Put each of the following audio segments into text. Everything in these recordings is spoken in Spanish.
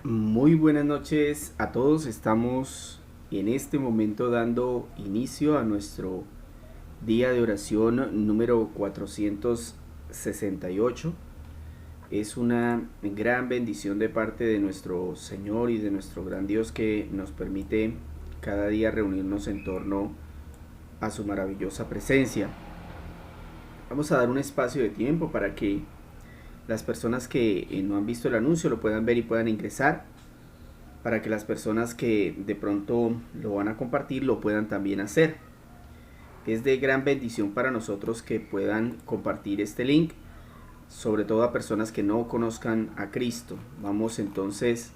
Muy buenas noches a todos. Estamos en este momento dando inicio a nuestro día de oración número 468. Es una gran bendición de parte de nuestro Señor y de nuestro gran Dios que nos permite cada día reunirnos en torno a su maravillosa presencia. Vamos a dar un espacio de tiempo para que las personas que no han visto el anuncio lo puedan ver y puedan ingresar, para que las personas que de pronto lo van a compartir lo puedan también hacer. Es de gran bendición para nosotros que puedan compartir este link, sobre todo a personas que no conozcan a Cristo. Vamos entonces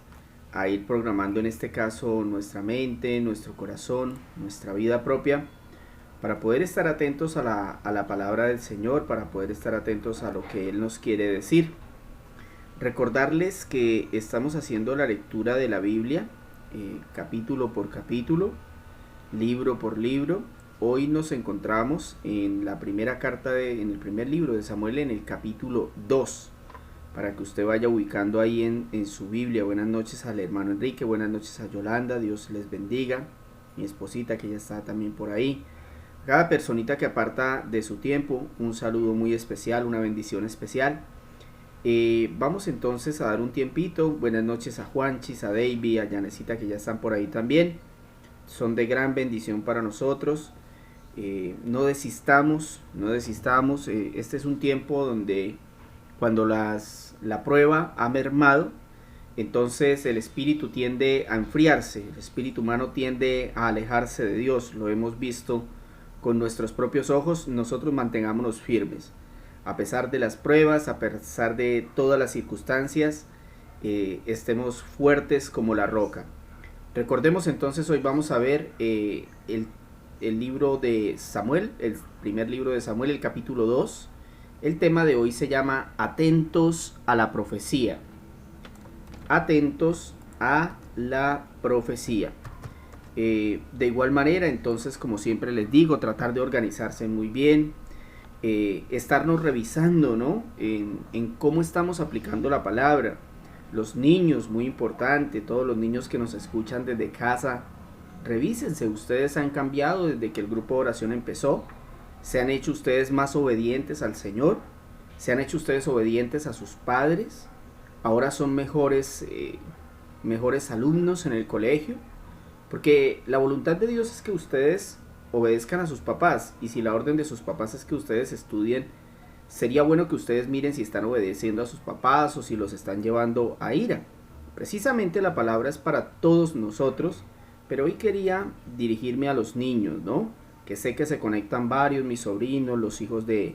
a ir programando en este caso nuestra mente, nuestro corazón, nuestra vida propia, para poder estar atentos a la palabra del Señor, para poder estar atentos a lo que Él nos quiere decir. Recordarles que estamos haciendo la lectura de la Biblia, capítulo por capítulo, libro por libro. Hoy nos encontramos en la primera carta, en el primer libro de Samuel, en el capítulo 2, para que usted vaya ubicando ahí en su Biblia. Buenas noches al hermano Enrique, buenas noches a Yolanda, Dios les bendiga, mi esposita que ya está también por ahí. Cada personita que aparta de su tiempo, un saludo muy especial, una bendición especial. Vamos entonces a dar un tiempito. Buenas noches a Juanchis, a Davey, a Yanecita que ya están por ahí también. Son de gran bendición para nosotros. No desistamos. Este es un tiempo donde cuando la prueba ha mermado, entonces el espíritu tiende a enfriarse, el espíritu humano tiende a alejarse de Dios. Lo hemos visto con nuestros propios ojos. Nosotros mantengámonos firmes. A pesar de las pruebas, a pesar de todas las circunstancias, estemos fuertes como la roca. Recordemos entonces, hoy vamos a ver el libro de Samuel, el primer libro de Samuel, el capítulo 2. El tema de hoy se llama Atentos a la profecía. Atentos a la profecía. De igual manera, entonces, como siempre les digo, tratar de organizarse muy bien, estarnos revisando, ¿no? En cómo estamos aplicando la palabra. Los niños, muy importante, todos los niños que nos escuchan desde casa, revísense. Ustedes han cambiado desde que el grupo de oración empezó. Se han hecho ustedes más obedientes al Señor. Se han hecho ustedes obedientes a sus padres. Ahora son mejores alumnos en el colegio. Porque la voluntad de Dios es que ustedes obedezcan a sus papás, y si la orden de sus papás es que ustedes estudien, sería bueno que ustedes miren si están obedeciendo a sus papás o si los están llevando a ira. Precisamente la palabra es para todos nosotros, pero hoy quería dirigirme a los niños, ¿no? Que sé que se conectan varios, mis sobrinos, los hijos de,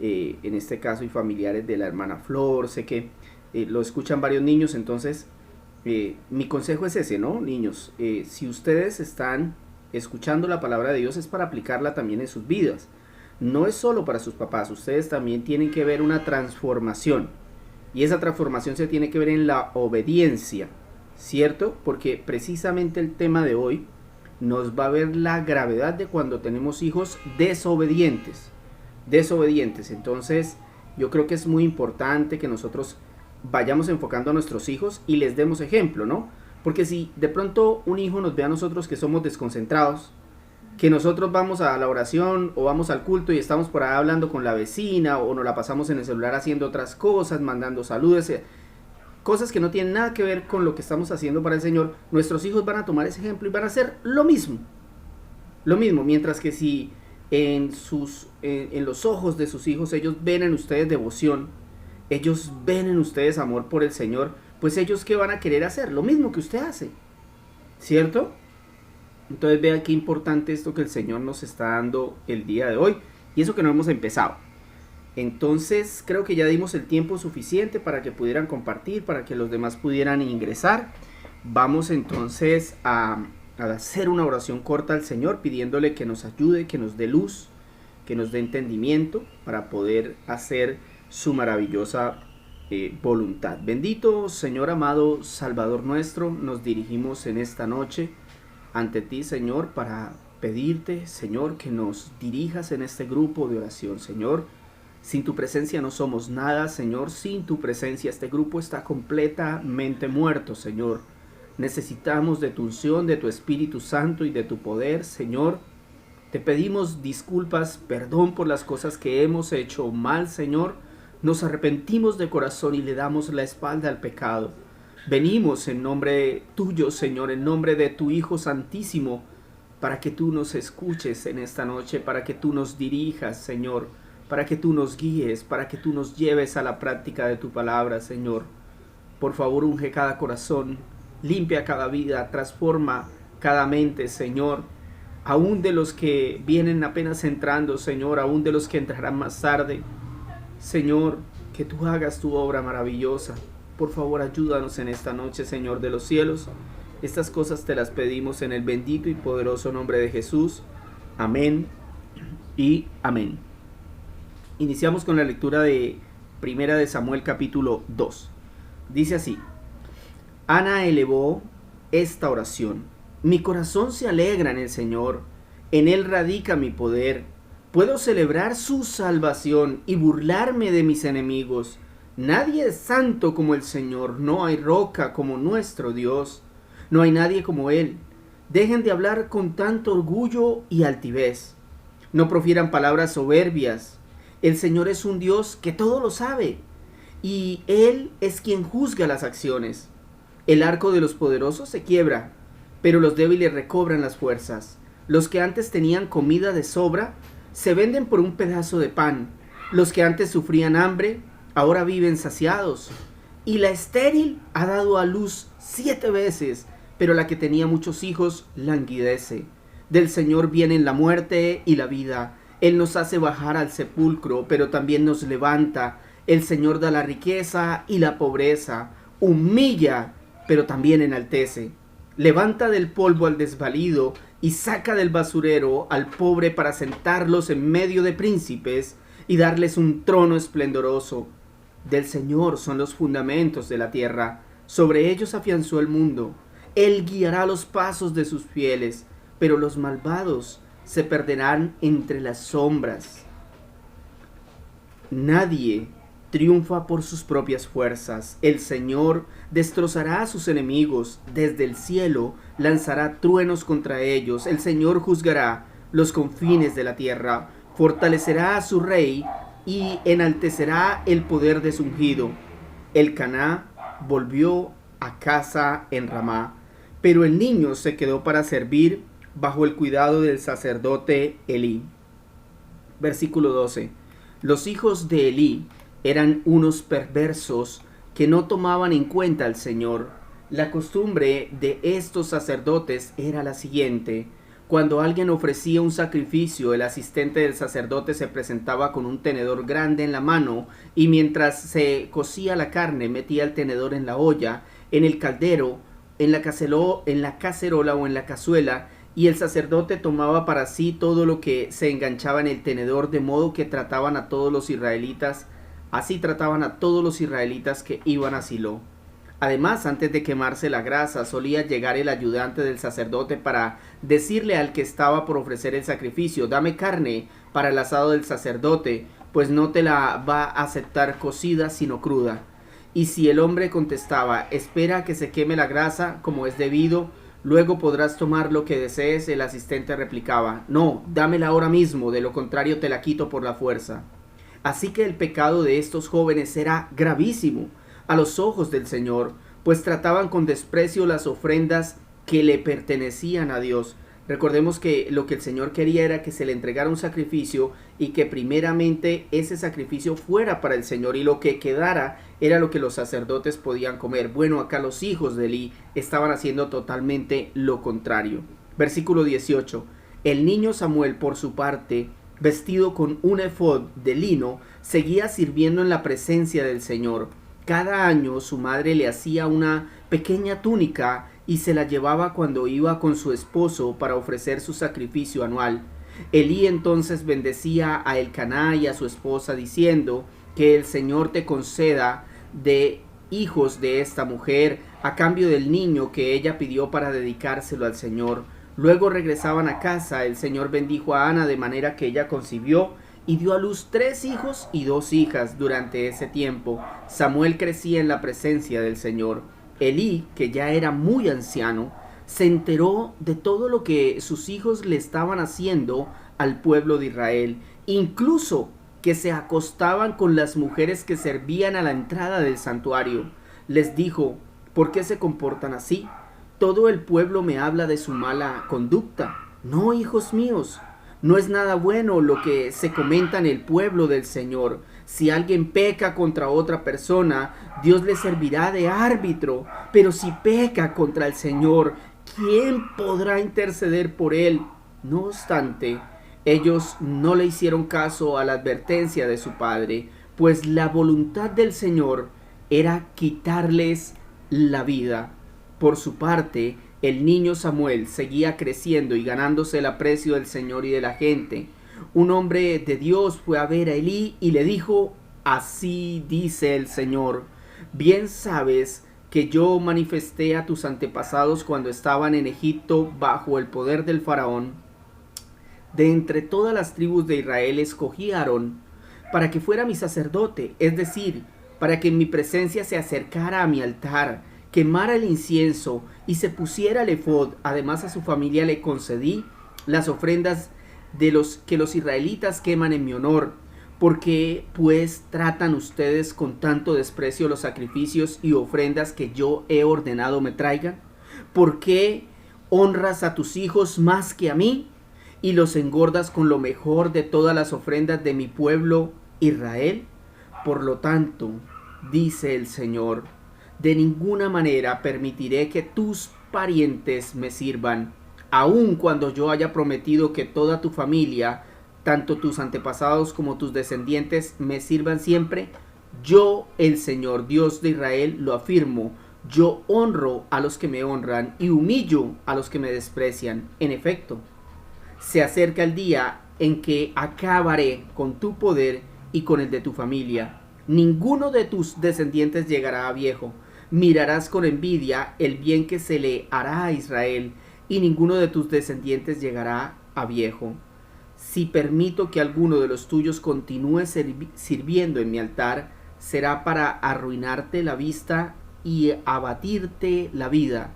en este caso, y familiares de la hermana Flor, sé que lo escuchan varios niños. Entonces mi consejo es ese, ¿no, niños? Si ustedes están escuchando la palabra de Dios, es para aplicarla también en sus vidas. No es solo para sus papás, ustedes también tienen que ver una transformación. Y esa transformación se tiene que ver en la obediencia, ¿cierto? Porque precisamente el tema de hoy nos va a ver la gravedad de cuando tenemos hijos desobedientes. Entonces, yo creo que es muy importante que nosotros vayamos enfocando a nuestros hijos y les demos ejemplo, ¿no? Porque si de pronto un hijo nos ve a nosotros que somos desconcentrados, que nosotros vamos a la oración o vamos al culto y estamos por ahí hablando con la vecina, o nos la pasamos en el celular haciendo otras cosas, mandando saludos, cosas que no tienen nada que ver con lo que estamos haciendo para el Señor, nuestros hijos van a tomar ese ejemplo y van a hacer lo mismo. Mientras que si en los ojos de sus hijos ellos ven en ustedes devoción, ellos ven en ustedes amor por el Señor, pues ellos ¿qué van a querer hacer? Lo mismo que usted hace, ¿cierto? Entonces vea qué importante esto que el Señor nos está dando el día de hoy, y eso que no hemos empezado. Entonces creo que ya dimos el tiempo suficiente para que pudieran compartir, para que los demás pudieran ingresar. Vamos entonces a hacer una oración corta al Señor, pidiéndole que nos ayude, que nos dé luz, que nos dé entendimiento para poder hacer su maravillosa voluntad. Bendito Señor amado, Salvador nuestro, nos dirigimos en esta noche ante ti, Señor, para pedirte, Señor, que nos dirijas en este grupo de oración, Señor. Sin tu presencia no somos nada, Señor. Sin tu presencia este grupo está completamente muerto, Señor. Necesitamos de tu unción, de tu Espíritu Santo y de tu poder, Señor. Te pedimos disculpas, perdón por las cosas que hemos hecho mal, Señor. Nos arrepentimos de corazón y le damos la espalda al pecado. Venimos en nombre tuyo, Señor, en nombre de tu Hijo Santísimo, para que tú nos escuches en esta noche, para que tú nos dirijas, Señor, para que tú nos guíes, para que tú nos lleves a la práctica de tu palabra, Señor. Por favor, unge cada corazón, limpia cada vida, transforma cada mente, Señor. Aún de los que vienen apenas entrando, Señor, aún de los que entrarán más tarde. Señor, que tú hagas tu obra maravillosa. Por favor, ayúdanos en esta noche, Señor de los cielos. Estas cosas te las pedimos en el bendito y poderoso nombre de Jesús. Amén y amén. Iniciamos con la lectura de Primera de Samuel capítulo 2. Dice así: Ana elevó esta oración: mi corazón se alegra en el Señor, en Él radica mi poder. Puedo celebrar su salvación y burlarme de mis enemigos. Nadie es santo como el Señor, no hay roca como nuestro Dios. No hay nadie como Él. Dejen de hablar con tanto orgullo y altivez. No profieran palabras soberbias. El Señor es un Dios que todo lo sabe, y Él es quien juzga las acciones. El arco de los poderosos se quiebra, pero los débiles recobran las fuerzas. Los que antes tenían comida de sobra se venden por un pedazo de pan. Los que antes sufrían hambre ahora viven saciados. Y la estéril ha dado a luz 7 veces, pero la que tenía muchos hijos languidece. Del Señor vienen la muerte y la vida. Él nos hace bajar al sepulcro, pero también nos levanta. El Señor da la riqueza y la pobreza. Humilla, pero también enaltece. Levanta del polvo al desvalido y saca del basurero al pobre para sentarlos en medio de príncipes y darles un trono esplendoroso. Del Señor son los fundamentos de la tierra, sobre ellos afianzó el mundo. Él guiará los pasos de sus fieles, pero los malvados se perderán entre las sombras. Nadie triunfa por sus propias fuerzas. El Señor destrozará a sus enemigos. Desde el cielo lanzará truenos contra ellos. El Señor juzgará los confines de la tierra. Fortalecerá a su rey y enaltecerá el poder de su ungido. Elcaná volvió a casa en Ramá, pero el niño se quedó para servir bajo el cuidado del sacerdote Elí. Versículo 12. Los hijos de Elí eran unos perversos que no tomaban en cuenta al Señor. La costumbre de estos sacerdotes era la siguiente: cuando alguien ofrecía un sacrificio, el asistente del sacerdote se presentaba con un tenedor grande en la mano y mientras se cocía la carne metía el tenedor en la olla, en el caldero, en la cacerola o en la cazuela, y el sacerdote tomaba para sí todo lo que se enganchaba en el tenedor, de modo que trataban a todos los israelitas. Así trataban a todos los israelitas que iban a Silo. Además, antes de quemarse la grasa, solía llegar el ayudante del sacerdote para decirle al que estaba por ofrecer el sacrificio: dame carne para el asado del sacerdote, pues no te la va a aceptar cocida sino cruda. Y si el hombre contestaba: espera a que se queme la grasa como es debido, luego podrás tomar lo que desees, el asistente replicaba: no, dámela ahora mismo, de lo contrario te la quito por la fuerza. Así que el pecado de estos jóvenes era gravísimo a los ojos del Señor, pues trataban con desprecio las ofrendas que le pertenecían a Dios. Recordemos que lo que el Señor quería era que se le entregara un sacrificio y que primeramente ese sacrificio fuera para el Señor, y lo que quedara era lo que los sacerdotes podían comer. Bueno, acá los hijos de Elí estaban haciendo totalmente lo contrario. Versículo 18. El niño Samuel, por su parte, vestido con un efod de lino, seguía sirviendo en la presencia del Señor. Cada año su madre le hacía una pequeña túnica y se la llevaba cuando iba con su esposo para ofrecer su sacrificio anual. Elí entonces bendecía a Elcaná y a su esposa diciendo: que el Señor te conceda de hijos de esta mujer a cambio del niño que ella pidió para dedicárselo al Señor. Luego regresaban a casa. El Señor bendijo a Ana de manera que ella concibió y dio a luz 3 hijos y 2 hijas. Durante ese tiempo, Samuel crecía en la presencia del Señor. Elí, que ya era muy anciano, se enteró de todo lo que sus hijos le estaban haciendo al pueblo de Israel, incluso que se acostaban con las mujeres que servían a la entrada del santuario. Les dijo: ¿por qué se comportan así? Todo el pueblo me habla de su mala conducta. No, hijos míos, no es nada bueno lo que se comenta en el pueblo del Señor. Si alguien peca contra otra persona, Dios le servirá de árbitro. Pero si peca contra el Señor, ¿quién podrá interceder por él? No obstante, ellos no le hicieron caso a la advertencia de su padre, pues la voluntad del Señor era quitarles la vida. Por su parte, el niño Samuel seguía creciendo y ganándose el aprecio del Señor y de la gente. Un hombre de Dios fue a ver a Elí y le dijo: así dice el Señor, bien sabes que yo manifesté a tus antepasados cuando estaban en Egipto bajo el poder del faraón. De entre todas las tribus de Israel escogí a Aarón para que fuera mi sacerdote, es decir, para que en mi presencia se acercara a mi altar, quemara el incienso y se pusiera el efod. Además, a su familia le concedí las ofrendas de los que los israelitas queman en mi honor. ¿Por qué pues tratan ustedes con tanto desprecio los sacrificios y ofrendas que yo he ordenado me traigan? ¿Por qué honras a tus hijos más que a mí y los engordas con lo mejor de todas las ofrendas de mi pueblo Israel? Por lo tanto, dice el Señor, de ninguna manera permitiré que tus parientes me sirvan, aun cuando yo haya prometido que toda tu familia, tanto tus antepasados como tus descendientes, me sirvan siempre. Yo, el Señor Dios de Israel, lo afirmo. Yo honro a los que me honran y humillo a los que me desprecian. En efecto, se acerca el día en que acabaré con tu poder y con el de tu familia. Ninguno de tus descendientes llegará a viejo. Mirarás con envidia el bien que se le hará a Israel, y ninguno de tus descendientes llegará a viejo. Si permito que alguno de los tuyos continúe sirviendo en mi altar, será para arruinarte la vista y abatirte la vida.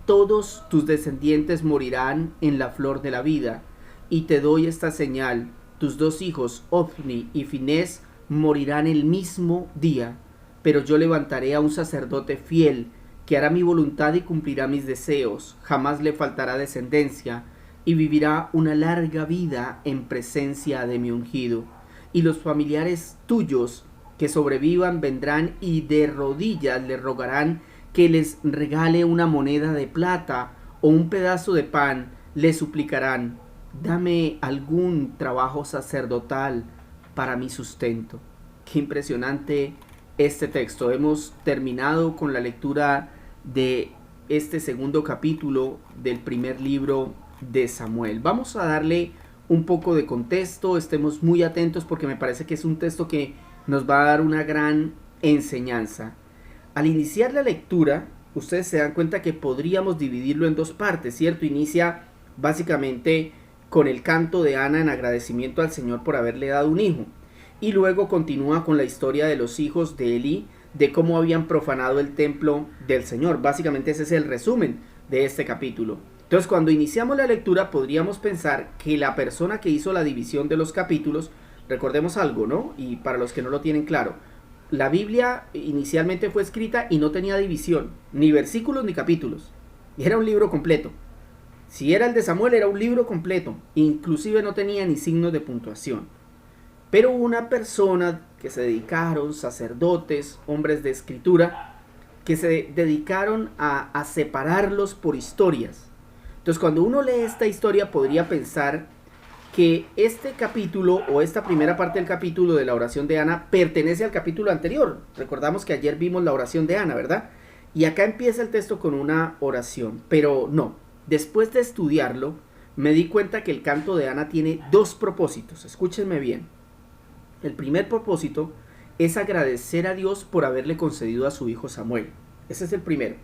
Todos tus descendientes morirán en la flor de la vida. Y te doy esta señal: tus 2 hijos, Ofni y Finés, morirán el mismo día. Pero yo levantaré a un sacerdote fiel, que hará mi voluntad y cumplirá mis deseos. Jamás le faltará descendencia, y vivirá una larga vida en presencia de mi ungido. Y los familiares tuyos que sobrevivan vendrán y de rodillas le rogarán que les regale una moneda de plata o un pedazo de pan. Le suplicarán: dame algún trabajo sacerdotal para mi sustento. Qué impresionante este texto. Hemos terminado con la lectura de este segundo capítulo del primer libro de Samuel. Vamos a darle un poco de contexto, estemos muy atentos porque me parece que es un texto que nos va a dar una gran enseñanza. Al iniciar la lectura, ustedes se dan cuenta que podríamos dividirlo en 2 partes, ¿cierto? Inicia básicamente con el canto de Ana en agradecimiento al Señor por haberle dado un hijo. Y luego continúa con la historia de los hijos de Elí, de cómo habían profanado el templo del Señor. Básicamente ese es el resumen de este capítulo. Entonces, cuando iniciamos la lectura podríamos pensar que la persona que hizo la división de los capítulos, recordemos algo, ¿no? Y para los que no lo tienen claro, la Biblia inicialmente fue escrita y no tenía división, ni versículos ni capítulos. Y era un libro completo. Si era el de Samuel, era un libro completo. Inclusive no tenía ni signos de puntuación. Pero una persona que se dedicaron, sacerdotes, hombres de escritura, que se dedicaron a separarlos por historias. Entonces, cuando uno lee esta historia, podría pensar que este capítulo o esta primera parte del capítulo de la oración de Ana pertenece al capítulo anterior. Recordamos que ayer vimos la oración de Ana, ¿verdad? Y acá empieza el texto con una oración, pero no. Después de estudiarlo, me di cuenta que el canto de Ana tiene 2 propósitos. Escúchenme bien. El primer propósito es agradecer a Dios por haberle concedido a su hijo Samuel. Ese es el primero.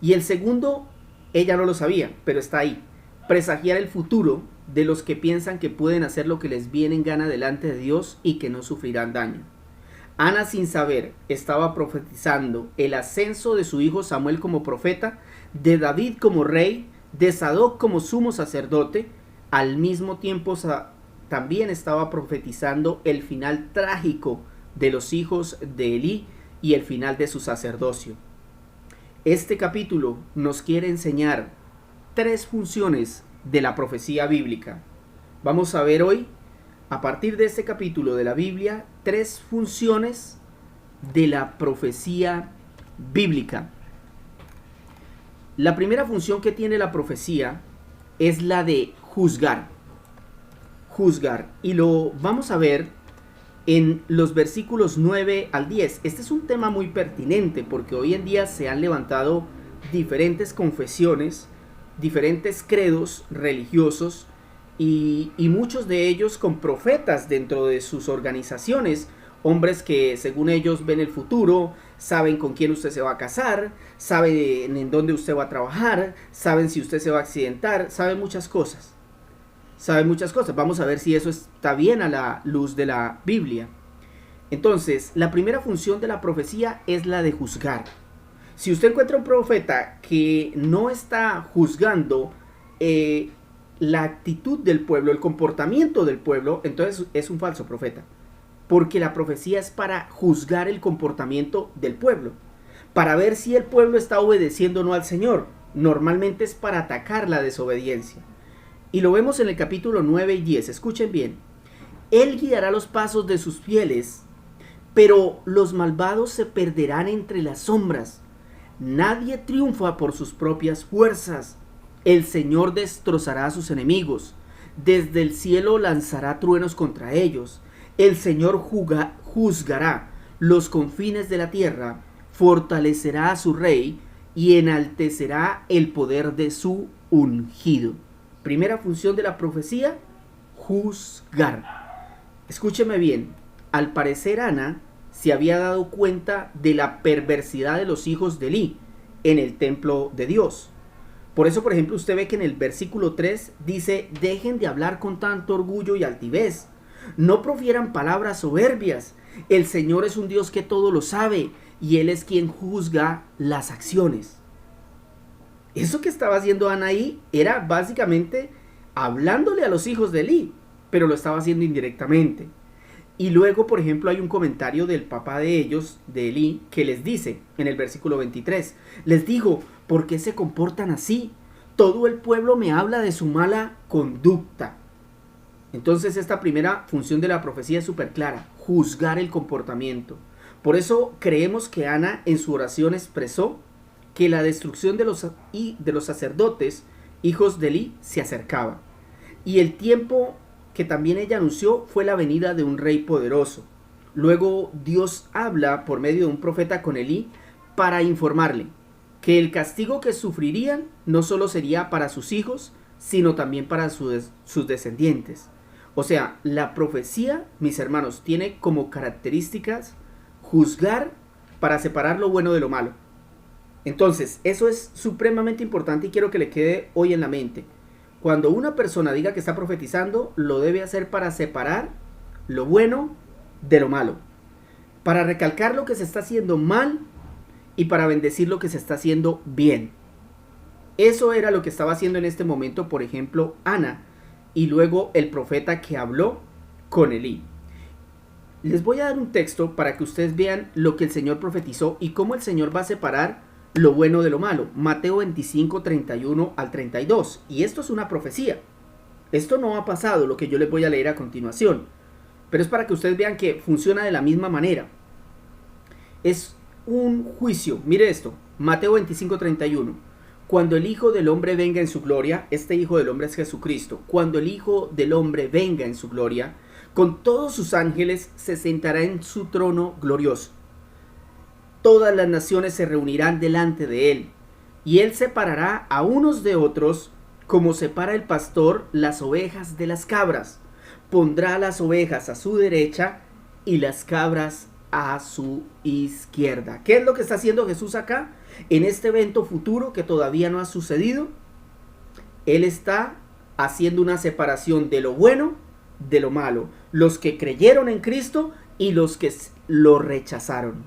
Y el segundo, ella no lo sabía, pero está ahí. Presagiar el futuro de los que piensan que pueden hacer lo que les viene en gana delante de Dios y que no sufrirán daño. Ana, sin saber, estaba profetizando el ascenso de su hijo Samuel como profeta, de David como rey, de Sadoc como sumo sacerdote. Al mismo tiempo también estaba profetizando el final trágico de los hijos de Elí y el final de su sacerdocio. Este capítulo nos quiere enseñar 3 funciones de la profecía bíblica. Vamos a ver hoy, a partir de este capítulo de la Biblia, 3 funciones de la profecía bíblica. La primera función que tiene la profecía es la de juzgar. Juzgar. Y lo vamos a ver en los versículos 9 al 10. Este es un tema muy pertinente porque hoy en día se han levantado diferentes confesiones, diferentes credos religiosos y muchos de ellos con profetas dentro de sus organizaciones, hombres que según ellos ven el futuro, saben con quién usted se va a casar, saben en dónde usted va a trabajar, saben si usted se va a accidentar, saben muchas cosas. Vamos a ver si eso está bien a la luz de la Biblia. Entonces, la primera función de la profecía es la de juzgar. Si usted encuentra un profeta que no está juzgando la actitud del pueblo, el comportamiento del pueblo, entonces es un falso profeta. Porque la profecía es para juzgar el comportamiento del pueblo, para ver si el pueblo está obedeciendo o no al Señor. Normalmente es para atacar la desobediencia. Y lo vemos en el capítulo 9 y 10. Escuchen bien. Él guiará los pasos de sus fieles, pero los malvados se perderán entre las sombras. Nadie triunfa por sus propias fuerzas. El Señor destrozará a sus enemigos. Desde el cielo lanzará truenos contra ellos. El Señor juzgará los confines de la tierra, fortalecerá a su rey y enaltecerá el poder de su ungido. Primera función de la profecía, juzgar. Escúcheme bien, al parecer Ana se había dado cuenta de la perversidad de los hijos de Elí en el templo de Dios. Por eso, por ejemplo, usted ve que en el versículo 3 dice: dejen de hablar con tanto orgullo y altivez, no profieran palabras soberbias. El Señor es un Dios que todo lo sabe y Él es quien juzga las acciones. Eso que estaba haciendo Ana ahí era básicamente hablándole a los hijos de Elí, pero lo estaba haciendo indirectamente. Y luego, por ejemplo, hay un comentario del papá de ellos, de Elí, que les dice en el versículo 23, les digo, ¿por qué se comportan así? Todo el pueblo me habla de su mala conducta. Entonces esta primera función de la profecía es súper clara, juzgar el comportamiento. Por eso creemos que Ana en su oración expresó que la destrucción de los sacerdotes, hijos de Elí, se acercaba. Y el tiempo que también ella anunció fue la venida de un rey poderoso. Luego Dios habla por medio de un profeta con Elí para informarle que el castigo que sufrirían no solo sería para sus hijos, sino también para sus descendientes. O sea, la profecía, mis hermanos, tiene como características juzgar para separar lo bueno de lo malo. Entonces, eso es supremamente importante y quiero que le quede hoy en la mente. Cuando una persona diga que está profetizando, lo debe hacer para separar lo bueno de lo malo, para recalcar lo que se está haciendo mal y para bendecir lo que se está haciendo bien. Eso era lo que estaba haciendo en este momento, por ejemplo, Ana y luego el profeta que habló con Elí. Les voy a dar un texto para que ustedes vean lo que el Señor profetizó y cómo el Señor va a separar lo bueno de lo malo. Mateo 25, 31 al 32. Y esto es una profecía. Esto no ha pasado, lo que yo les voy a leer a continuación. Pero es para que ustedes vean que funciona de la misma manera. Es un juicio. Mire esto. Mateo 25, 31. Cuando el Hijo del Hombre venga en su gloria, este Hijo del Hombre es Jesucristo. Cuando el Hijo del Hombre venga en su gloria, con todos sus ángeles se sentará en su trono glorioso. Todas las naciones se reunirán delante de él, y él separará a unos de otros, como separa el pastor las ovejas de las cabras. Pondrá las ovejas a su derecha y las cabras a su izquierda. ¿Qué es lo que está haciendo Jesús acá? En este evento futuro que todavía no ha sucedido, él está haciendo una separación de lo bueno de lo malo, los que creyeron en Cristo y los que lo rechazaron.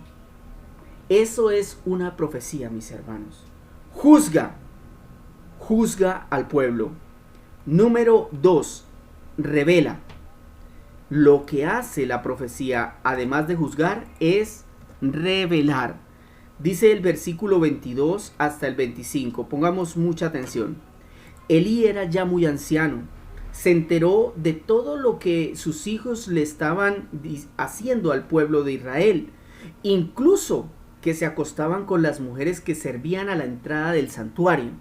Eso es una profecía, mis hermanos. Juzga al pueblo. Número 2, revela. Lo que hace la profecía, además de juzgar, es revelar. Dice el versículo 22 hasta el 25. Pongamos mucha atención. Elí era ya muy anciano. Se enteró de todo lo que sus hijos le estaban haciendo al pueblo de Israel. Incluso que se acostaban con las mujeres que servían a la entrada del santuario.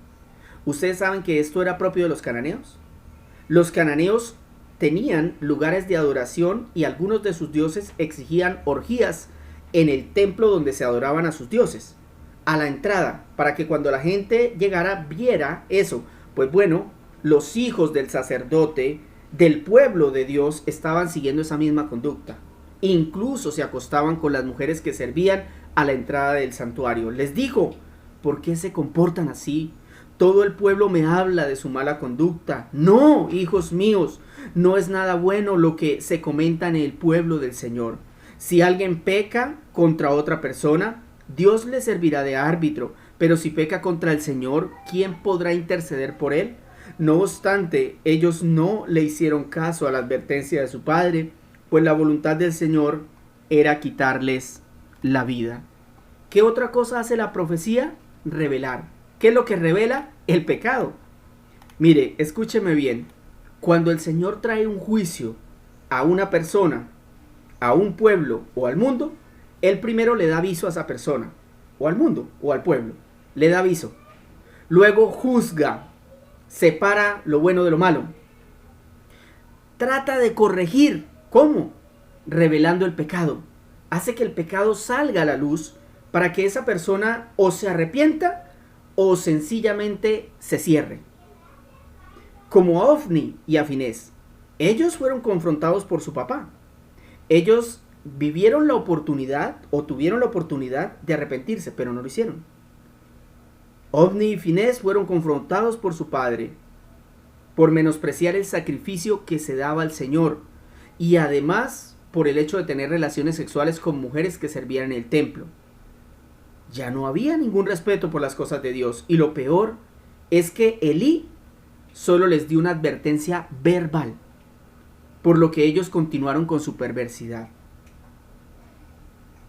¿Ustedes saben que esto era propio de los cananeos? Los cananeos tenían lugares de adoración y algunos de sus dioses exigían orgías en el templo donde se adoraban a sus dioses, a la entrada, para que cuando la gente llegara viera eso. Pues bueno, los hijos del sacerdote del pueblo de Dios estaban siguiendo esa misma conducta. Incluso se acostaban con las mujeres que servían a la entrada del santuario. Les dijo: ¿por qué se comportan así? Todo el pueblo me habla de su mala conducta. No, hijos míos, no es nada bueno lo que se comenta en el pueblo del Señor. Si alguien peca contra otra persona, Dios le servirá de árbitro, pero si peca contra el Señor, ¿quién podrá interceder por él? No obstante, ellos no le hicieron caso a la advertencia de su padre, pues la voluntad del Señor era quitarles la vida. ¿Qué otra cosa hace la profecía? Revelar. ¿Qué es lo que revela? El pecado. Mire, escúcheme bien. Cuando el Señor trae un juicio a una persona, a un pueblo o al mundo, Él primero le da aviso a esa persona, o al mundo, o al pueblo. Le da aviso. Luego juzga, separa lo bueno de lo malo. Trata de corregir. ¿Cómo? Revelando el pecado. Hace que el pecado salga a la luz para que esa persona o se arrepienta o sencillamente se cierre. Como a Ofni y a Finés. Ellos fueron confrontados por su papá. Ellos vivieron la oportunidad o tuvieron la oportunidad de arrepentirse, pero no lo hicieron. Ofni y Finés fueron confrontados por su padre por menospreciar el sacrificio que se daba al Señor y además por el hecho de tener relaciones sexuales con mujeres que servían en el templo. Ya no había ningún respeto por las cosas de Dios, y lo peor es que Elí solo les dio una advertencia verbal, por lo que ellos continuaron con su perversidad.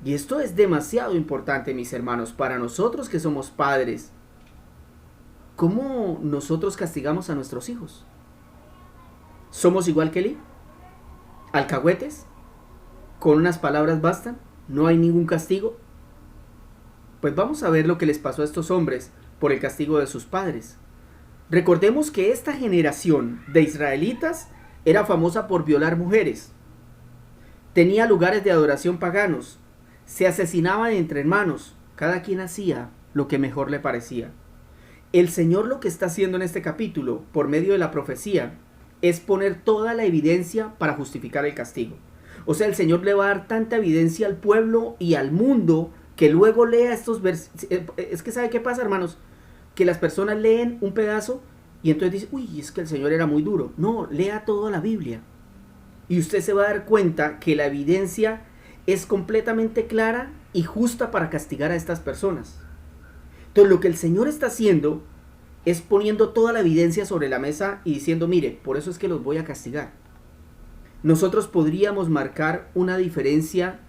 Y esto es demasiado importante, mis hermanos, para nosotros que somos padres. ¿Cómo nosotros castigamos a nuestros hijos? ¿Somos igual que Elí? ¿Alcahuetes? ¿Con unas palabras bastan? ¿No hay ningún castigo? Pues vamos a ver lo que les pasó a estos hombres por el castigo de sus padres. Recordemos que esta generación de israelitas era famosa por violar mujeres. Tenía lugares de adoración paganos. Se asesinaban entre hermanos. Cada quien hacía lo que mejor le parecía. El Señor lo que está haciendo en este capítulo, por medio de la profecía, es poner toda la evidencia para justificar el castigo. O sea, el Señor le va a dar tanta evidencia al pueblo y al mundo que luego lea estos versículos. Es que ¿sabe qué pasa, hermanos? Que las personas leen un pedazo y entonces dicen: uy, es que el Señor era muy duro. No, lea toda la Biblia. Y usted se va a dar cuenta que la evidencia es completamente clara y justa para castigar a estas personas. Entonces lo que el Señor está haciendo es poniendo toda la evidencia sobre la mesa y diciendo: mire, por eso es que los voy a castigar. Nosotros podríamos marcar una diferencia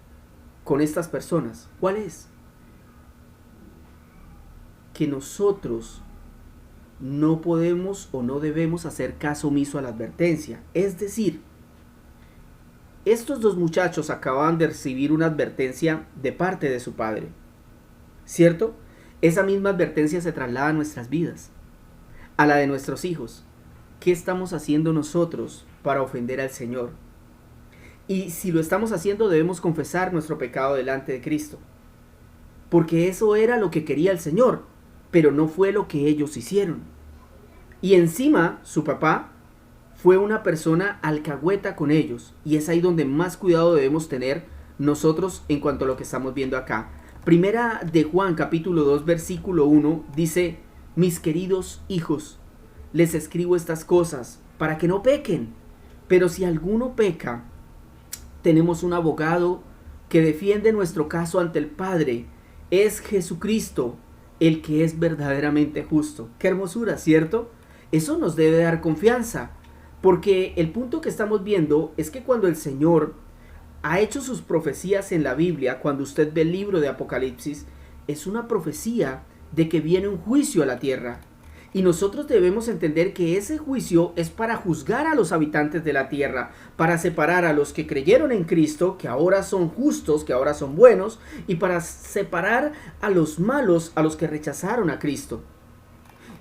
con estas personas. ¿Cuál es? Que nosotros no podemos o no debemos hacer caso omiso a la advertencia. Es decir, estos dos muchachos acababan de recibir una advertencia de parte de su padre, ¿cierto? Esa misma advertencia se traslada a nuestras vidas, a la de nuestros hijos. ¿Qué estamos haciendo nosotros para ofender al Señor? Y si lo estamos haciendo, debemos confesar nuestro pecado delante de Cristo, porque eso era lo que quería el Señor, pero no fue lo que ellos hicieron. Y encima, su papá fue una persona alcahueta con ellos, y es ahí donde más cuidado debemos tener nosotros en cuanto a lo que estamos viendo acá. Primera de Juan, capítulo 2, versículo 1, dice: mis queridos hijos, les escribo estas cosas para que no pequen. Pero si alguno peca, tenemos un abogado que defiende nuestro caso ante el Padre. Es Jesucristo, el que es verdaderamente justo. Qué hermosura, ¿cierto? Eso nos debe dar confianza, porque el punto que estamos viendo es que cuando el Señor ha hecho sus profecías en la Biblia, cuando usted ve el libro de Apocalipsis, es una profecía de que viene un juicio a la tierra. Y nosotros debemos entender que ese juicio es para juzgar a los habitantes de la tierra, para separar a los que creyeron en Cristo, que ahora son justos, que ahora son buenos, y para separar a los malos, a los que rechazaron a Cristo.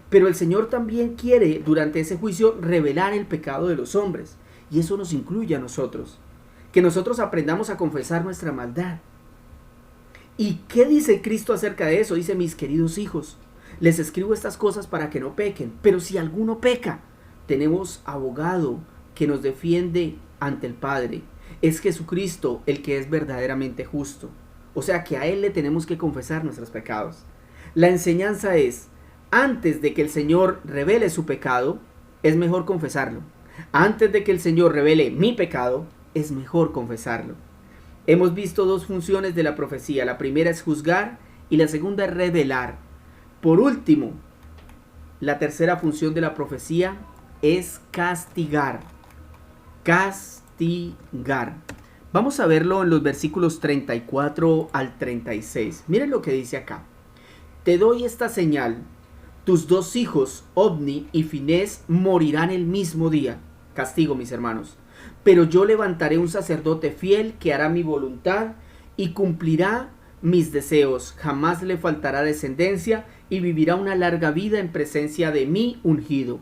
Pero el Señor también quiere, durante ese juicio, revelar el pecado de los hombres. Y eso nos incluye a nosotros. Que nosotros aprendamos a confesar nuestra maldad. ¿Y qué dice Cristo acerca de eso? Dice: mis queridos hijos, les escribo estas cosas para que no pequen. Pero si alguno peca, tenemos abogado que nos defiende ante el Padre. Es Jesucristo el que es verdaderamente justo. O sea que a Él le tenemos que confesar nuestros pecados. La enseñanza es: antes de que el Señor revele su pecado, es mejor confesarlo. Antes de que el Señor revele mi pecado, es mejor confesarlo. Hemos visto dos funciones de la profecía. La primera es juzgar y la segunda es revelar. Por último, la tercera función de la profecía es castigar. Castigar. Vamos a verlo en los versículos 34 al 36. Miren lo que dice acá. Te doy esta señal. Tus dos hijos, Ofni y Finés, morirán el mismo día. Castigo, mis hermanos. Pero yo levantaré un sacerdote fiel que hará mi voluntad y cumplirá mis deseos. Jamás le faltará descendencia y vivirá una larga vida en presencia de mi ungido.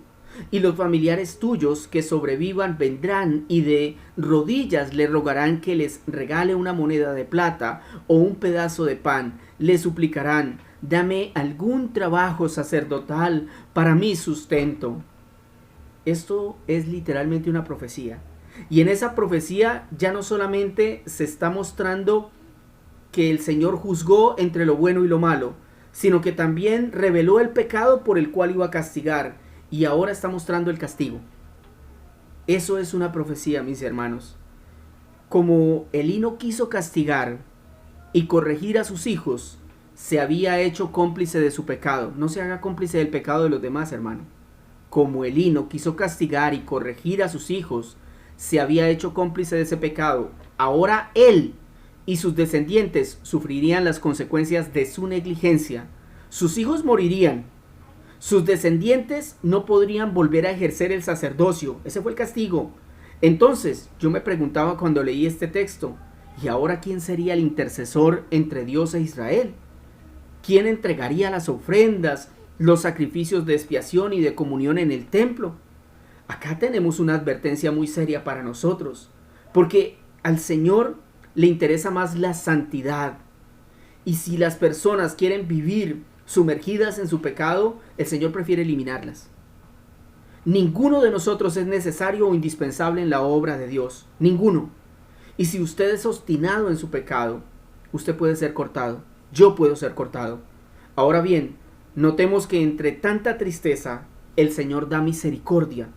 Y los familiares tuyos que sobrevivan vendrán y de rodillas le rogarán que les regale una moneda de plata o un pedazo de pan. Le suplicarán: dame algún trabajo sacerdotal para mi sustento. Esto es literalmente una profecía. Y en esa profecía ya no solamente se está mostrando que el Señor juzgó entre lo bueno y lo malo, sino que también reveló el pecado por el cual iba a castigar, y ahora está mostrando el castigo. Eso es una profecía, mis hermanos. Como Elí no quiso castigar y corregir a sus hijos, se había hecho cómplice de su pecado. No se haga cómplice del pecado de los demás, hermano. Como Elí no quiso castigar y corregir a sus hijos, se había hecho cómplice de ese pecado. Ahora él y sus descendientes sufrirían las consecuencias de su negligencia. Sus hijos morirían. Sus descendientes no podrían volver a ejercer el sacerdocio. Ese fue el castigo. Entonces, yo me preguntaba cuando leí este texto: ¿y ahora quién sería el intercesor entre Dios e Israel? ¿Quién entregaría las ofrendas, los sacrificios de expiación y de comunión en el templo? Acá tenemos una advertencia muy seria para nosotros, porque al Señor le interesa más la santidad. Y si las personas quieren vivir sumergidas en su pecado, el Señor prefiere eliminarlas. Ninguno de nosotros es necesario o indispensable en la obra de Dios. Ninguno. Y si usted es obstinado en su pecado, usted puede ser cortado. Yo puedo ser cortado. Ahora bien, notemos que entre tanta tristeza, el Señor da misericordia.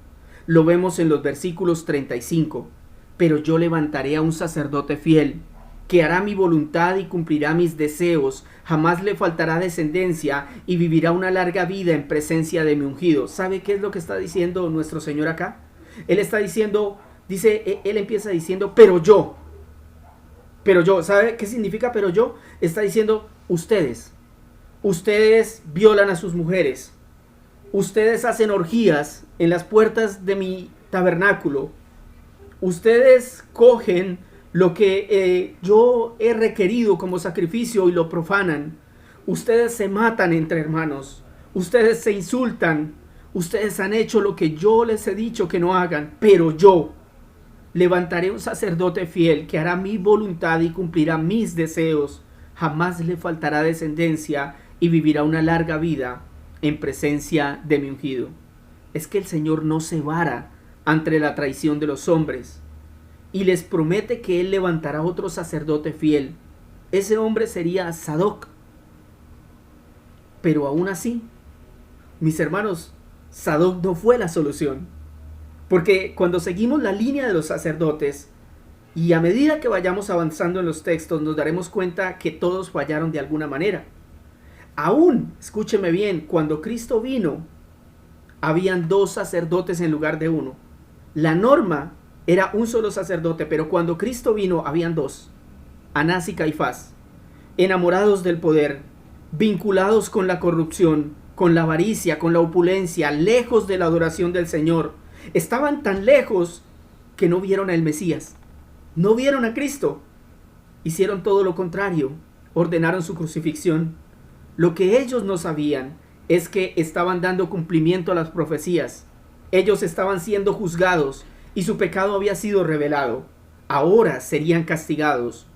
Lo vemos en los versículos 35. Pero yo levantaré a un sacerdote fiel, que hará mi voluntad y cumplirá mis deseos. Jamás le faltará descendencia y vivirá una larga vida en presencia de mi ungido. ¿Sabe qué es lo que está diciendo nuestro Señor acá? Él está diciendo, él empieza diciendo, pero yo, ¿sabe qué significa pero yo? Está diciendo, ustedes violan a sus mujeres, ustedes hacen orgías en las puertas de mi tabernáculo, ustedes cogen lo que yo he requerido como sacrificio y lo profanan, ustedes se matan entre hermanos, ustedes se insultan, ustedes han hecho lo que yo les he dicho que no hagan, pero yo levantaré un sacerdote fiel que hará mi voluntad y cumplirá mis deseos. Jamás le faltará descendencia y vivirá una larga vida en presencia de mi ungido. Es que el Señor no se vara ante la traición de los hombres y les promete que Él levantará otro sacerdote fiel. Ese hombre sería Sadoc. Pero aún así, mis hermanos, Sadoc no fue la solución. Porque cuando seguimos la línea de los sacerdotes, y a medida que vayamos avanzando en los textos, nos daremos cuenta que todos fallaron de alguna manera. Aún, escúcheme bien, cuando Cristo vino, habían 2 sacerdotes en lugar de 1. La norma era un solo sacerdote, pero cuando Cristo vino, habían 2. Anás y Caifás, enamorados del poder, vinculados con la corrupción, con la avaricia, con la opulencia, lejos de la adoración del Señor. Estaban tan lejos que no vieron al Mesías, no vieron a Cristo. Hicieron todo lo contrario, ordenaron su crucifixión. Lo que ellos no sabían es que estaban dando cumplimiento a las profecías. Ellos estaban siendo juzgados y su pecado había sido revelado. Ahora serían castigados.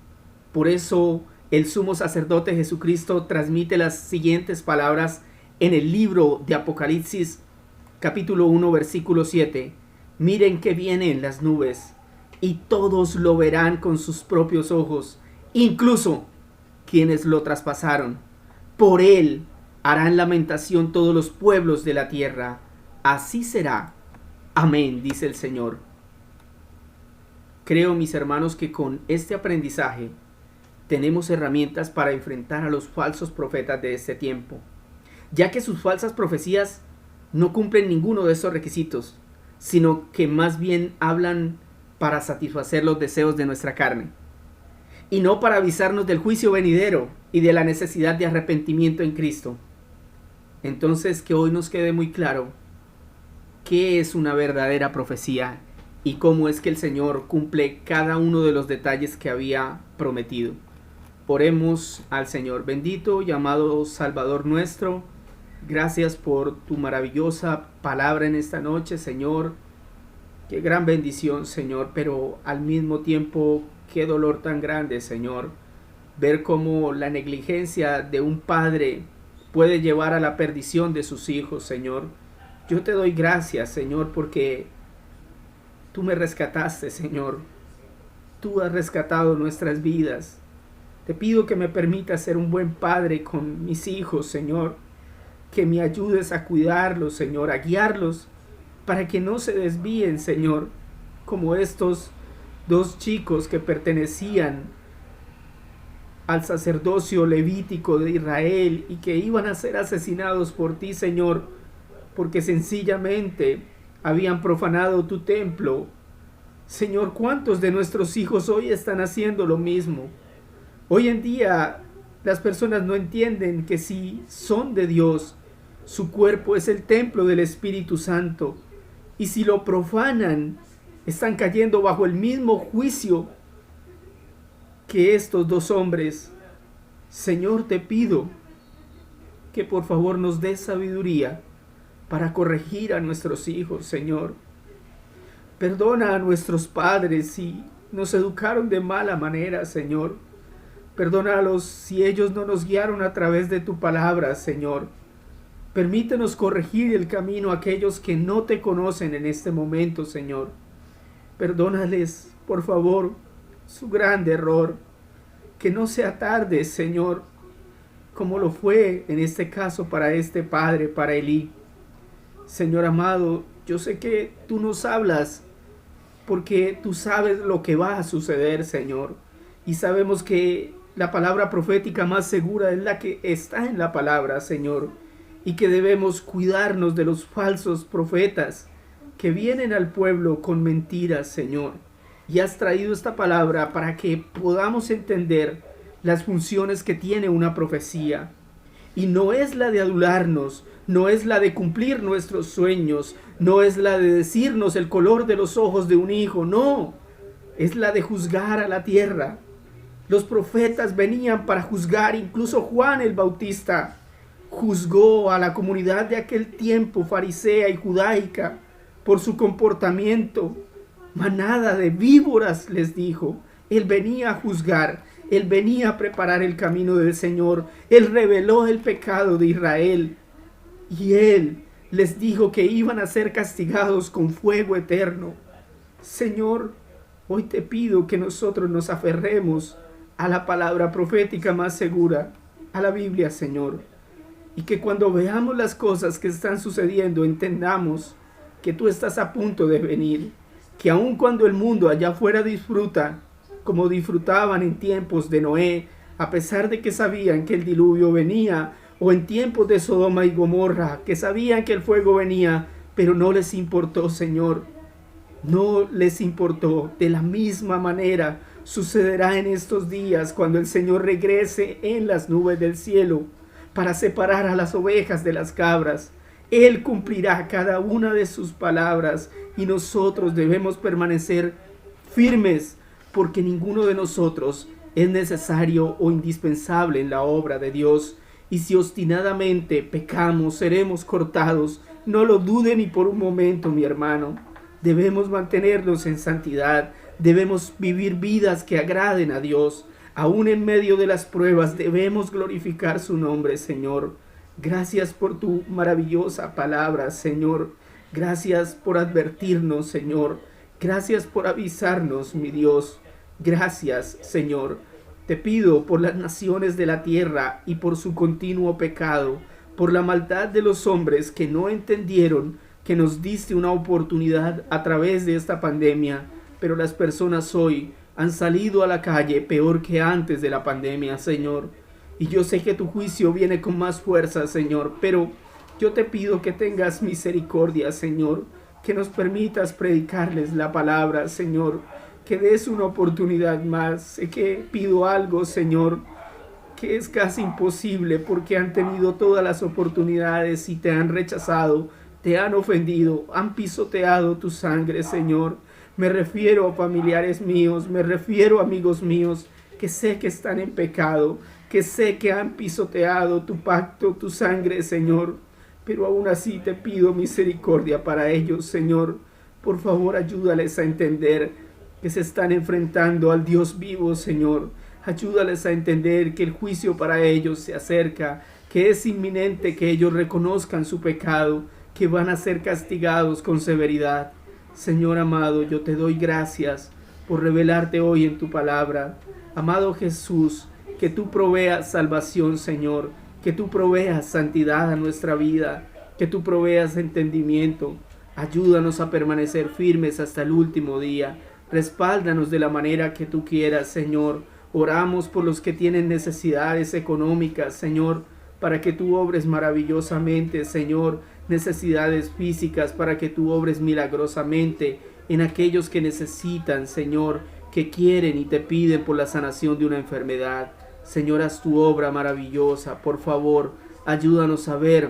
Por eso el sumo sacerdote Jesucristo transmite las siguientes palabras en el libro de Apocalipsis, capítulo 1, versículo 7. Miren que vienen las nubes y todos lo verán con sus propios ojos, incluso quienes lo traspasaron. Por él harán lamentación todos los pueblos de la tierra. Así será. Amén, dice el Señor. Creo, mis hermanos, que con este aprendizaje tenemos herramientas para enfrentar a los falsos profetas de este tiempo, ya que sus falsas profecías no cumplen ninguno de esos requisitos, sino que más bien hablan para satisfacer los deseos de nuestra carne, y no para avisarnos del juicio venidero y de la necesidad de arrepentimiento en Cristo. Entonces, que hoy nos quede muy claro qué es una verdadera profecía y cómo es que el Señor cumple cada uno de los detalles que había prometido. Oremos al Señor. Bendito y amado Salvador nuestro, gracias por tu maravillosa palabra en esta noche, Señor. Qué gran bendición, Señor, pero al mismo tiempo, qué dolor tan grande, Señor, ver cómo la negligencia de un padre puede llevar a la perdición de sus hijos, Señor. Yo te doy gracias, Señor, porque tú me rescataste, Señor. Tú has rescatado nuestras vidas. Te pido que me permitas ser un buen padre con mis hijos, Señor. Que me ayudes a cuidarlos, Señor, a guiarlos, para que no se desvíen, Señor, como estos 2 chicos que pertenecían al sacerdocio levítico de Israel y que iban a ser asesinados por ti, Señor, porque sencillamente habían profanado tu templo. Señor, ¿cuántos de nuestros hijos hoy están haciendo lo mismo? Hoy en día las personas no entienden que si son de Dios, su cuerpo es el templo del Espíritu Santo, y si lo profanan, están cayendo bajo el mismo juicio que estos 2 hombres. Señor, te pido que por favor nos des sabiduría para corregir a nuestros hijos, Señor. Perdona a nuestros padres si nos educaron de mala manera, Señor. Perdónalos si ellos no nos guiaron a través de tu palabra, Señor. Permítenos corregir el camino a aquellos que no te conocen en este momento, Señor. Perdónales, por favor, su grande error. Que no sea tarde, Señor, como lo fue en este caso para este padre, para Elí. Señor amado, yo sé que tú nos hablas porque tú sabes lo que va a suceder, Señor. Y sabemos que la palabra profética más segura es la que está en la palabra, Señor. Y que debemos cuidarnos de los falsos profetas que vienen al pueblo con mentiras, Señor. Y has traído esta palabra para que podamos entender las funciones que tiene una profecía. Y no es la de adularnos, no es la de cumplir nuestros sueños, no es la de decirnos el color de los ojos de un hijo, no. Es la de juzgar a la tierra. Los profetas venían para juzgar, incluso Juan el Bautista juzgó a la comunidad de aquel tiempo farisea y judaica por su comportamiento. Manada de víboras, les dijo. Él venía a juzgar, él venía a preparar el camino del Señor, él reveló el pecado de Israel y él les dijo que iban a ser castigados con fuego eterno. Señor, hoy te pido que nosotros nos aferremos a la palabra profética más segura, a la Biblia, Señor. y que cuando veamos las cosas que están sucediendo entendamos que tú estás a punto de venir, que aun cuando el mundo allá afuera disfruta como disfrutaban en tiempos de Noé, a pesar de que sabían que el diluvio venía, o en tiempos de Sodoma y Gomorra, que sabían que el fuego venía, pero no les importó, Señor, no les importó. De la misma manera sucederá en estos días cuando el Señor regrese en las nubes del cielo para separar a las ovejas de las cabras. Él cumplirá cada una de sus palabras y nosotros debemos permanecer firmes porque ninguno de nosotros es necesario o indispensable en la obra de Dios. Y si obstinadamente pecamos, seremos cortados. No lo dude ni por un momento, mi hermano. Debemos mantenernos en santidad. Debemos vivir vidas que agraden a Dios. Aún en medio de las pruebas debemos glorificar su nombre, Señor. Gracias por tu maravillosa palabra, Señor. Gracias por advertirnos, Señor. Gracias por avisarnos, mi Dios. Gracias, Señor. Te pido por las naciones de la tierra y por su continuo pecado, por la maldad de los hombres que no entendieron que nos diste una oportunidad a través de esta pandemia, pero las personas hoy han salido a la calle peor que antes de la pandemia, Señor. Y yo sé que tu juicio viene con más fuerza, Señor, pero yo te pido que tengas misericordia, Señor, que nos permitas predicarles la palabra, Señor, que des una oportunidad más. Sé que pido algo, Señor, que es casi imposible porque han tenido todas las oportunidades y te han rechazado, te han ofendido, han pisoteado tu sangre, Señor. Me refiero a familiares míos, me refiero a amigos míos que sé que están en pecado, que sé que han pisoteado tu pacto, tu sangre, Señor. Pero aún así te pido misericordia para ellos, Señor. Por favor, ayúdales a entender que se están enfrentando al Dios vivo, Señor. Ayúdales a entender que el juicio para ellos se acerca, que es inminente que ellos reconozcan su pecado, que van a ser castigados con severidad. Señor amado, yo te doy gracias por revelarte hoy en tu palabra. Amado Jesús, que tú proveas salvación, Señor, que tú proveas santidad a nuestra vida, que tú proveas entendimiento. Ayúdanos a permanecer firmes hasta el último día. Respáldanos de la manera que tú quieras, Señor. Oramos por los que tienen necesidades económicas, Señor, para que tú obres maravillosamente, Señor. Necesidades físicas, para que tú obres milagrosamente en aquellos que necesitan, Señor, que quieren y te piden por la sanación de una enfermedad. Señor, haz tu obra maravillosa. Por favor, ayúdanos a ver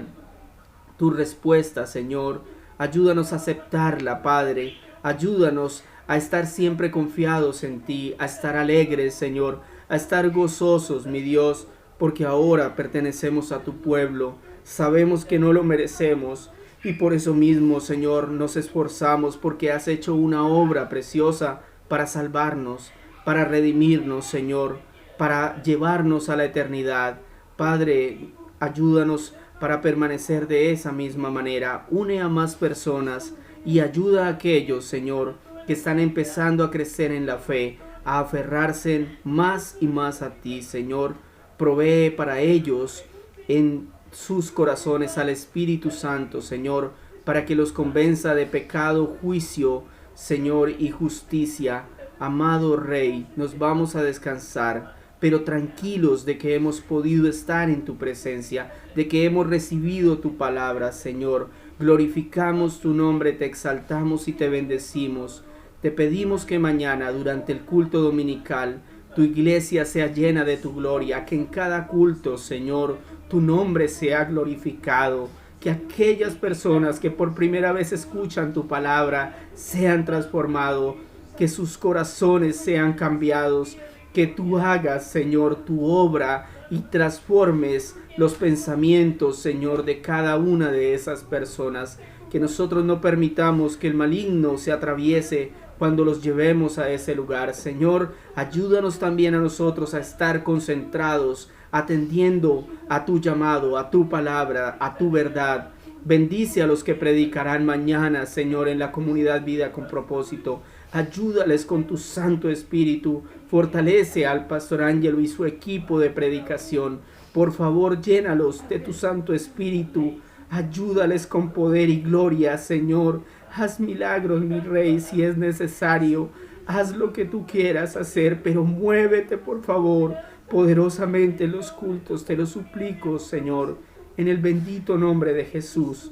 tu respuesta, Señor. Ayúdanos a aceptarla, Padre. Ayúdanos a estar siempre confiados en ti, a estar alegres, Señor, a estar gozosos, mi Dios, porque ahora pertenecemos a tu pueblo. Sabemos que no lo merecemos y por eso mismo, Señor, nos esforzamos porque has hecho una obra preciosa para salvarnos, para redimirnos, Señor, para llevarnos a la eternidad. Padre, ayúdanos para permanecer de esa misma manera. Une a más personas y ayuda a aquellos, Señor, que están empezando a crecer en la fe, a aferrarse más y más a ti, Señor. Provee para ellos en sus corazones al Espíritu Santo, Señor, para que los convenza de pecado, juicio, Señor, y justicia. Amado Rey, nos vamos a descansar, pero tranquilos de que hemos podido estar en tu presencia, de que hemos recibido tu palabra, Señor. Glorificamos tu nombre, te exaltamos y te bendecimos. Te pedimos que mañana, durante el culto dominical, tu iglesia sea llena de tu gloria, que en cada culto, Señor, tu nombre sea glorificado, que aquellas personas que por primera vez escuchan tu palabra sean transformados, que sus corazones sean cambiados, que tú hagas, Señor, tu obra y transformes los pensamientos, Señor, de cada una de esas personas. Que nosotros no permitamos que el maligno se atraviese cuando los llevemos a ese lugar. Señor, ayúdanos también a nosotros a estar concentrados, atendiendo a tu llamado, a tu palabra, a tu verdad. Bendice a los que predicarán mañana, Señor, en la comunidad Vida con Propósito. Ayúdales con tu Santo Espíritu. Fortalece al Pastor Ángelo y su equipo de predicación. Por favor, llénalos de tu Santo Espíritu. Ayúdales con poder y gloria, Señor. Haz milagros, mi Rey, si es necesario. Haz lo que tú quieras hacer, pero muévete, por favor, poderosamente en los cultos. Te lo suplico, Señor, en el bendito nombre de Jesús.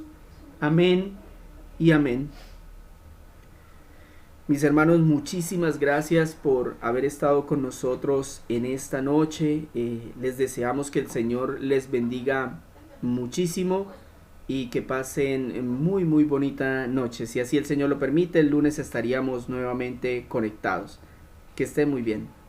Amén y amén. Mis hermanos, muchísimas gracias por haber estado con nosotros en esta noche. Les deseamos que el Señor les bendiga muchísimo y que pasen muy bonita noche. Si así el Señor lo permite, el lunes estaríamos nuevamente conectados. Que estén muy bien.